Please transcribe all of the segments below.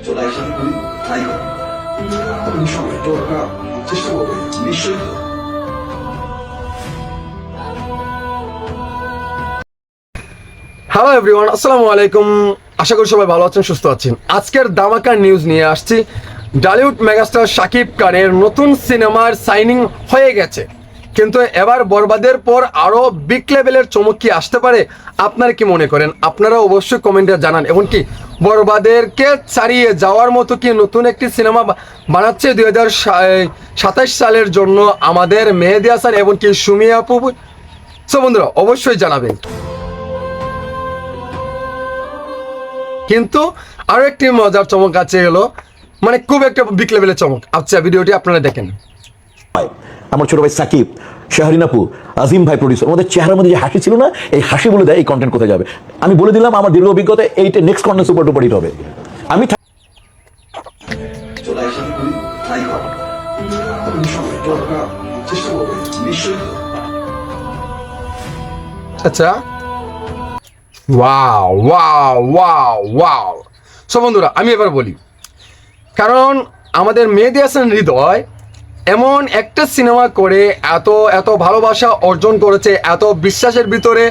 চলে একসাথে করি ট্রাই করি নিঃসন্দেহে তো আমরা চেষ্টা করবো নিশ্চয়ই। হ্যালো এভরিওয়ান, আসসালামু আলাইকুম। আশা করি সবাই ভালো আছেন, সুস্থ আছেন। আজকের ধামাকা নিউজ নিয়ে আসছি। বলিউড মেগাস্টার শাকিব খানের নতুন সিনেমার সাইনিং হয়ে গেছে, কিন্তু এবার বরবাদের পর আরও বিগ লেভেলের চমক কি আসতে পারে? আপনারা কি মনে করেন? আপনারা অবশ্যই কমেন্টে জানান। এমনকি বরবাদেরকে ছাড়িয়ে যাওয়ার মতো কি নতুন একটি সিনেমা বানাচ্ছে 2027 সালের জন্য আমাদের মেহেদী হাসান এবং কি সুমি আপু? সো বন্ধুরা অবশ্যই জানাবেন। কিন্তু আরো একটি মজার চমক আছে, হলো মানে খুব একটা বিগ লেভেলের চমক। আচ্ছা, ভিডিওটি আপনারা দেখেন। আমার ছোট ভাই সাকিব, শাহরিন আপু, আজিম ভাই প্রডিউসার, আমাদের চেহারার মধ্যে যে হাসি ছিল না, এই হাসি বলে দেয় এই কন্টেন্ট কোথায় যাবে। আমি বলে দিলাম আমার দীর্ঘ অভিজ্ঞতা, এইটা next content super duper hit হবে। আমি চলে একসাথে করি ট্রাই করি নিঃসন্দেহে তো আমরা চেষ্টা করবো নিশ্চয়ই। আচ্ছা, wow wow wow wow. So বন্ধুরা আমি এবার বলি, কারণ আমাদের মেহেদী হাসান হৃদয় এমন একটা সিনেমা করে এত এত ভালোবাসা অর্জন করেছে, এত বিশ্বাসের ভিতরে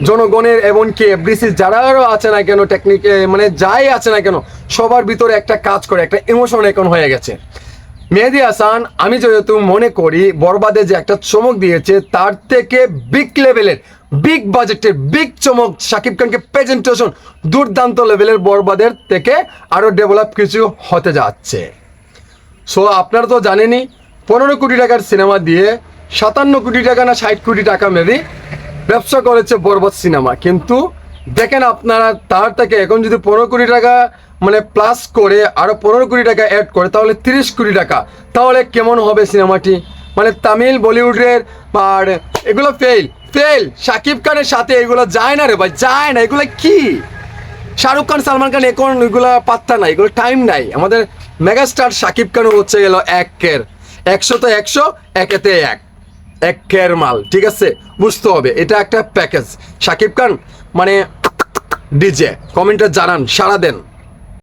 জনগণের এবং কি এফডিসি যারাও আছে না কেন, টেকনিকে মানে যাই আছে না কেন, সবার ভিতরে একটা কাজ করে, একটা ইমোশন এখন হয়ে গেছে। মেহেদী হাসান আমি যেহেতু মনে করি বরবাদে যে একটা চমক দিয়েছে, তার থেকে বিগ লেভেলের, বিগ বাজেটের, বিগ চমক শাকিব খানকে প্রেজেন্টেশন দুর্দান্ত লেভেলের বরবাদের থেকে আরও ডেভেলপ কিছু হতে যাচ্ছে। সো আপনারা তো জানেনই 15 কোটি টাকার সিনেমা দিয়ে 57 কোটি টাকা না 60 কোটি টাকা মেবি ব্যবসা করেছে বরবাদ সিনেমা। কিন্তু দেখেন আপনারা, তার থেকে এখন যদি 15 কোটি টাকা মানে প্লাস করে আরও 15 কোটি টাকা অ্যাড করে, তাহলে 30 কোটি টাকা। তাহলে কেমন হবে সিনেমাটি? মানে তামিল বলিউডের আর এগুলো ফেল ফেল, শাকিব খানের সাথে এগুলো যায় না রে ভাই, যায় না। এগুলো কি শাহরুখ খান, সালমান খান, এখন এগুলা পাত্তা নাই, এগুলো টাইম নাই। আমাদের মেগাস্টার শাকিব খান হচ্ছে গেল একের 100 তো 100, একেতে একের মাল। ঠিক আছে, বুঝতে হবে এটা একটা প্যাকেজ। শাকিব খান মানে ডিজে। কমেন্টে জানান, সাড়া দেন।